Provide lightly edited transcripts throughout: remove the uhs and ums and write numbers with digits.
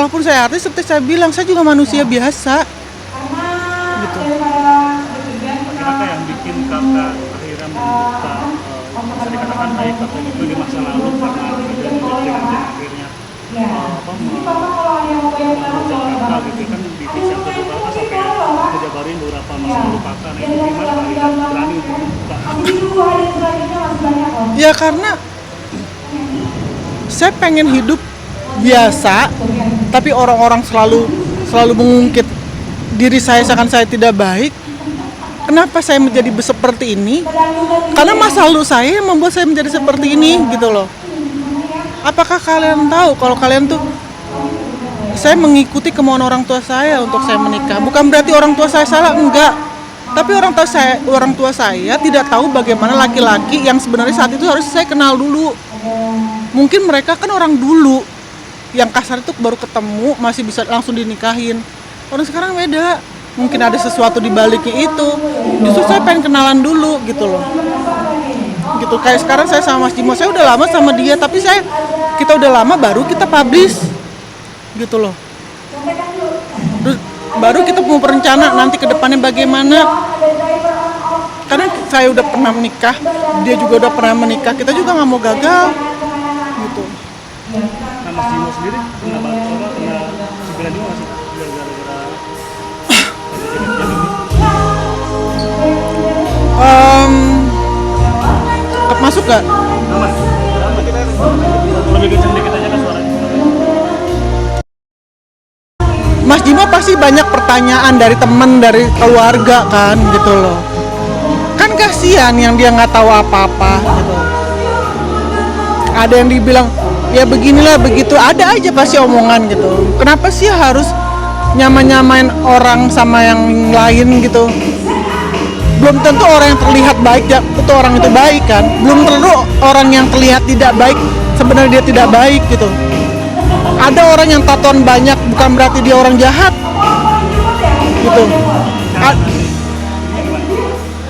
kalaupun saya artis, seperti saya bilang, saya juga manusia biasa. Gitu. Apakah yang bikin kakak akhirnya membuka bisa dikatakan aib atau itu di masa lalu karena kemudian akhirnya mengucap kakak gitu kan di TV yang kedua kakak sampai ngejabarin beberapa masa lalu kakak. Nah itu gimana kalian berani untuk membuka? Ya karena saya pengen hidup biasa, tapi orang-orang selalu mengungkit diri saya seakan saya tidak baik. Kenapa saya menjadi seperti ini? Karena masa lalu saya yang membuat saya menjadi seperti ini, gitu loh. Apakah kalian tahu kalau kalian tuh, saya mengikuti kemauan orang tua saya untuk saya menikah. Bukan berarti orang tua saya salah, enggak. Tapi orang tua saya tidak tahu bagaimana laki-laki yang sebenarnya saat itu harus saya kenal dulu. Mungkin mereka kan orang dulu yang kasar itu baru ketemu masih bisa langsung dinikahin. Orang sekarang beda. Mungkin ada sesuatu di baliknya itu. Justru saya pengen kenalan dulu gitu loh. Gitu kayak sekarang saya sama Mas Jimo, saya udah lama sama dia, tapi kita udah lama baru kita publish. Gitu loh. Terus baru kita mau berencana nanti ke depannya bagaimana. Karena saya udah pernah menikah, dia juga udah pernah menikah, kita juga nggak mau gagal. Gitu. Nah Mas Jimo sendiri pernah cibiran juga nggak sih? Masuk gak? Lebih kenceng dikit aja kan suaranya. Mas Jimo pasti banyak pertanyaan dari teman, dari keluarga kan gitu loh. Kan kasihan yang dia nggak tahu apa-apa gitu. Ada yang dibilang ya beginilah begitu, ada aja pasti omongan gitu. Kenapa sih harus nyamain orang sama yang lain gitu? Belum tentu orang yang terlihat baik itu orang itu baik kan. Belum tentu orang yang terlihat tidak baik sebenarnya dia tidak baik gitu. Ada orang yang tatoan banyak bukan berarti dia orang jahat gitu.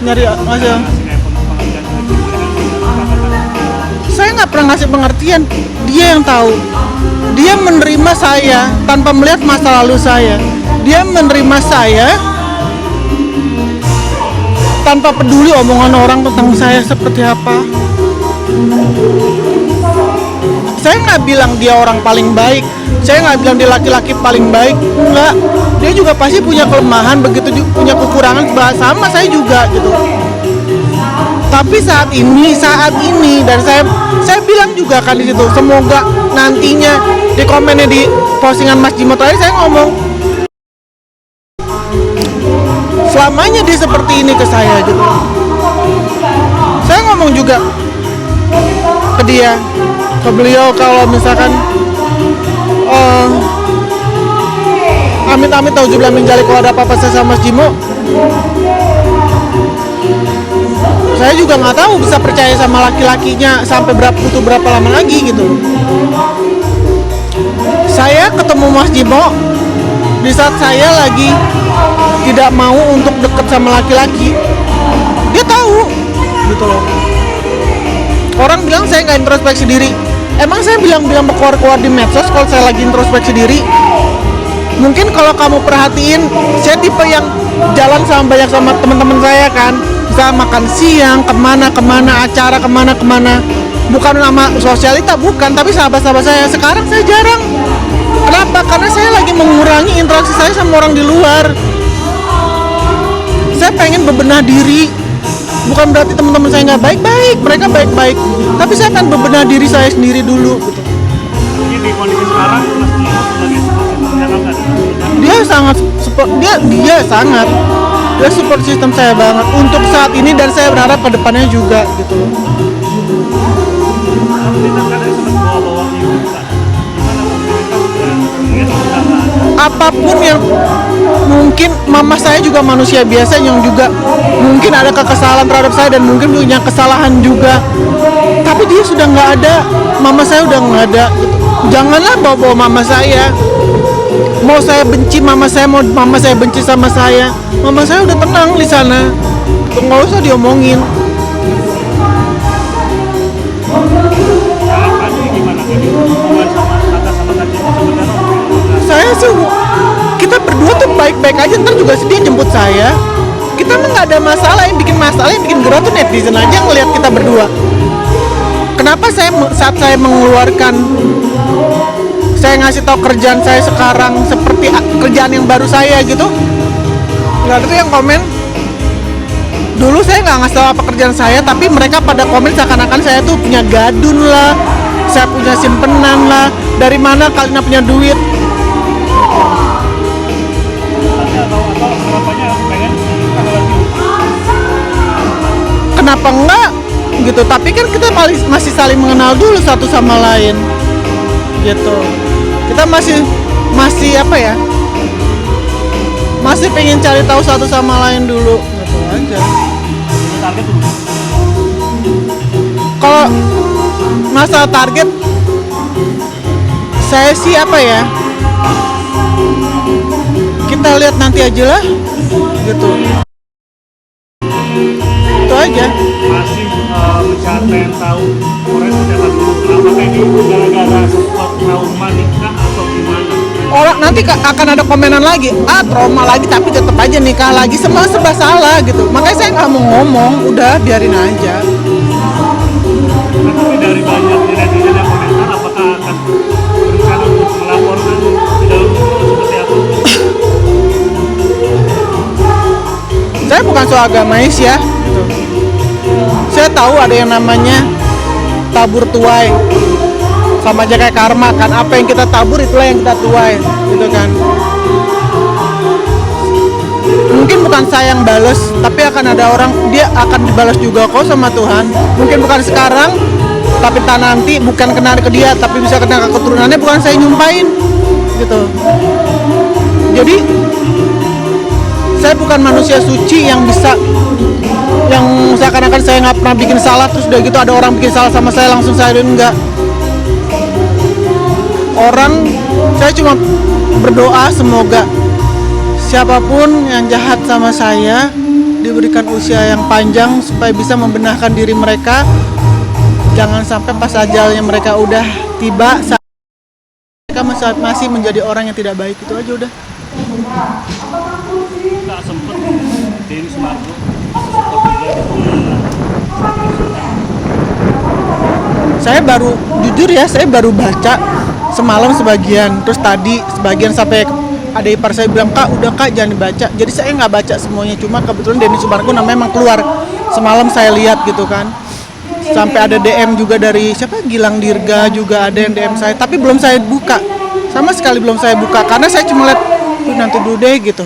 Nyari aja. Saya nggak pernah ngasih pengertian, dia yang tahu. Dia menerima saya tanpa melihat masa lalu saya. Dia menerima saya tanpa peduli omongan orang tentang saya seperti apa. Saya nggak bilang dia orang paling baik, saya nggak bilang dia laki-laki paling baik, enggak. Dia juga pasti punya kelemahan, begitu punya kekurangan, sama saya juga gitu. Tapi saat ini dan saya bilang juga kan di situ, semoga nantinya di komennya di postingan Mas Jimo tadi saya ngomong, selamanya dia seperti ini ke saya gitu. Saya ngomong juga ke dia, ke beliau kalau misalkan amit-amit auzubillah min dzalik kalau ada apa-apa saya sama Mas Jimo, saya juga nggak tahu bisa percaya sama laki-lakinya sampai butuh berapa lama lagi gitu. Saya ketemu Mas Jimo di saat saya lagi tidak mau untuk deket sama laki-laki. Dia tahu gitu loh. Orang bilang saya nggak introspeksi diri. Emang saya bilang keluar di medsos kalau saya lagi introspeksi diri? Mungkin kalau kamu perhatiin, saya tipe yang jalan banyak sama teman-teman saya kan. Bisa makan siang, kemana, acara kemana. Bukan nama sosialita, bukan, tapi sahabat-sahabat saya. Sekarang saya jarang. Kenapa? Karena saya lagi mengurangi interaksi saya sama orang di luar. Saya pengen bebenah diri. Bukan berarti teman-teman saya nggak baik-baik, mereka baik-baik. Tapi saya pengen bebenah diri saya sendiri dulu. Gitu. Jadi di kondisi sekarang Mas Jimo sebagai supporternya kakak Dia sangat. Dia support sistem saya banget untuk saat ini dan saya berharap ke depannya juga gitu. Apapun yang mungkin mama saya juga manusia biasa yang juga mungkin ada kekesalan terhadap saya dan mungkin punya kesalahan juga, tapi dia sudah nggak ada, mama saya udah nggak ada gitu. Janganlah bawa mama saya, mau saya benci mama saya, mau mama saya benci sama saya, mama saya udah tenang di sana, nggak usah diomongin. sih kita berdua tuh baik-baik aja, ntar juga dia jemput saya. Kita mah nggak ada masalah, yang bikin gerah tuh netizen aja ngelihat kita berdua. Kenapa saat saya mengeluarkan, saya ngasih tahu kerjaan saya sekarang seperti kerjaan yang baru saya gitu, nggak ada tuh yang komen. Dulu saya nggak ngasih tahu apa kerjaan saya, tapi mereka pada komen seakan-akan saya tuh punya gadun lah, saya punya simpenan lah, dari mana kalian punya duit. atau harapannya pengen ada lagi. Kenapa enggak gitu, tapi kan kita masih saling mengenal dulu satu sama lain gitu. Kita masih apa ya, masih pengen cari tahu satu sama lain dulu gitu aja. Target dulu. Kalau masalah target, saya sih apa ya, kita lihat nanti aja lah gitu. Itu aja. Masih mencari yang tahu orang setiap dulu. Apakah ini gara-gara support trauma nikah atau gimana? Orang nanti akan ada komenan lagi, trauma lagi, tapi tetap aja nikah lagi, semua serba salah gitu. Makanya saya nggak mau ngomong, udah biarin aja. Tapi dari banyak netizen yang komentar, apakah akan berencana untuk melaporkan di dalam seperti apa? Saya bukan soal agamais ya gitu. Saya tahu ada yang namanya tabur tuai, sama aja kayak karma kan, apa yang kita tabur itulah yang kita tuai gitu kan. Mungkin bukan saya yang balas, tapi akan ada orang, dia akan dibalas juga kok sama Tuhan. Mungkin bukan sekarang, tapi nanti bukan kena ke dia, tapi bisa kena ke keturunannya, bukan saya nyumpain gitu. Jadi saya bukan manusia suci yang bisa, yang seakan-akan saya nggak pernah bikin salah, terus udah gitu ada orang bikin salah sama saya langsung saya enggak. Saya cuma berdoa semoga siapapun yang jahat sama saya diberikan usia yang panjang supaya bisa membenahkan diri mereka. Jangan sampai pas ajalnya mereka udah tiba, mereka masih menjadi orang yang tidak baik. Itu aja udah. Tak sempet Denny Sumargo Saya baru, jujur ya, saya baru baca semalam sebagian, terus tadi sebagian, sampai ada ipar saya bilang, Kak udah Kak jangan dibaca. Jadi saya nggak baca semuanya, cuma kebetulan Denny Sumargo namanya emang keluar semalam, saya lihat gitu kan. Sampai ada DM juga dari siapa, Gilang Dirga juga ada yang DM saya, tapi belum saya buka, sama sekali belum saya buka, karena saya cuma lihat nanti dulu deh gitu.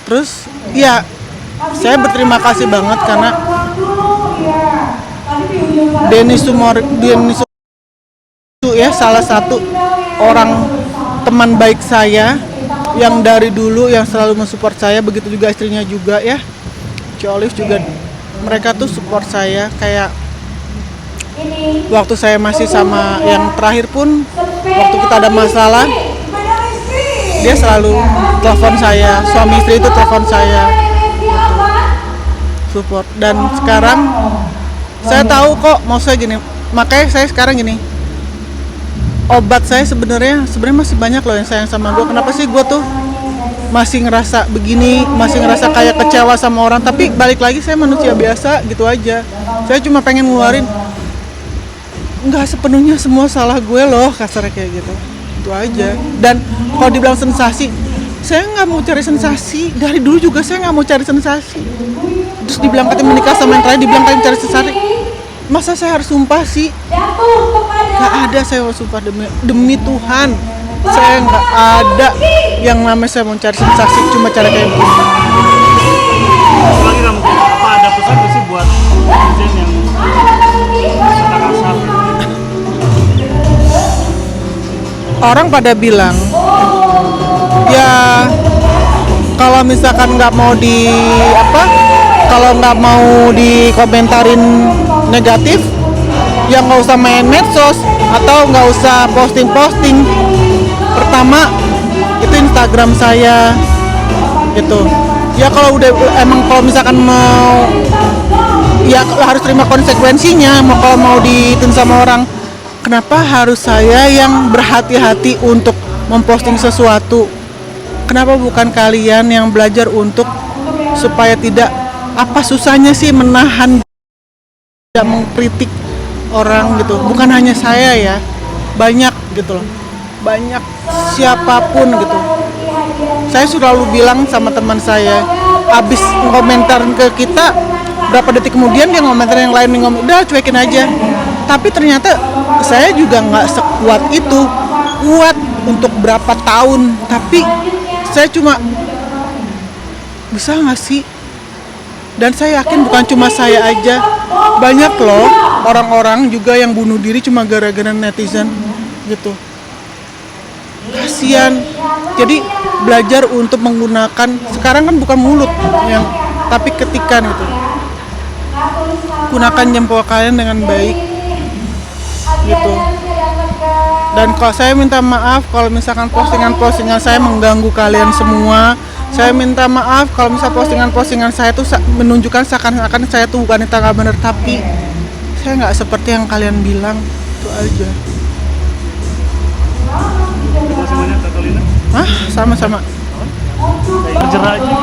Terus ya saya berterima kasih banget karena Denny Sumargo ya salah satu orang teman baik saya yang dari dulu yang selalu mensupport saya, begitu juga istrinya juga ya, Ci Olive juga, mereka tuh support saya. Kayak waktu saya masih sama yang terakhir pun, waktu kita ada masalah, dia selalu telepon saya, suami istri itu telepon saya support. Dan sekarang saya tahu kok, mau saya gini, makanya saya sekarang gini, obat saya sebenarnya masih banyak loh yang sayang sama gue. Kenapa sih gue tuh masih ngerasa begini, masih ngerasa kayak kecewa sama orang, tapi balik lagi saya manusia biasa gitu aja. Saya cuma pengen ngeluarin, nggak sepenuhnya semua salah gue loh, kasarnya kayak gitu. Itu aja. Dan kalau dibilang sensasi, saya nggak mau cari sensasi, dari dulu juga saya nggak mau cari sensasi. Terus dibilang katanya menikah sama yang terakhir, dibilang katanya cari sensasi, masa saya harus sumpah sih? Nggak ada, saya harus sumpah demi Tuhan, saya nggak ada yang namanya saya mau cari sensasi, cuma cara kayak begini. lagi mungkin apa ada pesan nggak sih buat netizen yang kata kasar? Orang pada bilang ya kalau misalkan nggak mau kalau nggak mau dikomentarin negatif ya nggak usah main medsos atau nggak usah posting. Pertama itu Instagram saya gitu ya, kalau misalkan mau ya harus terima konsekuensinya. Kalau mau dihitung sama orang, kenapa harus saya yang berhati-hati untuk memposting sesuatu. Kenapa bukan kalian yang belajar untuk supaya tidak, apa susahnya sih menahan tidak mengkritik orang gitu. Bukan hanya saya ya, banyak gitu loh, banyak siapapun gitu. Saya selalu bilang sama teman saya, abis ngomentarin ke kita, berapa detik kemudian dia ngomentarin yang lain, udah cuekin aja. Tapi ternyata saya juga nggak sekuat itu, kuat untuk berapa tahun. Tapi saya cuma bisa nggak sih? Dan saya yakin bukan cuma saya aja, banyak loh orang-orang juga yang bunuh diri cuma gara-gara netizen gitu. Kasian. Jadi belajar untuk menggunakan, sekarang kan bukan mulut yang, tapi ketikan gitu. Gunakan jempol kalian dengan baik gitu. Dan kalau saya minta maaf kalau misalkan postingan-postingan saya mengganggu kalian semua. Saya minta maaf kalau misalkan postingan-postingan saya tuh menunjukkan seakan-akan saya tuh bukan yang nggak bener, tapi saya nggak seperti yang kalian bilang. Itu aja. Terima kasih banyak Kak Lina. Hah? Sama-sama. Bergerak aja.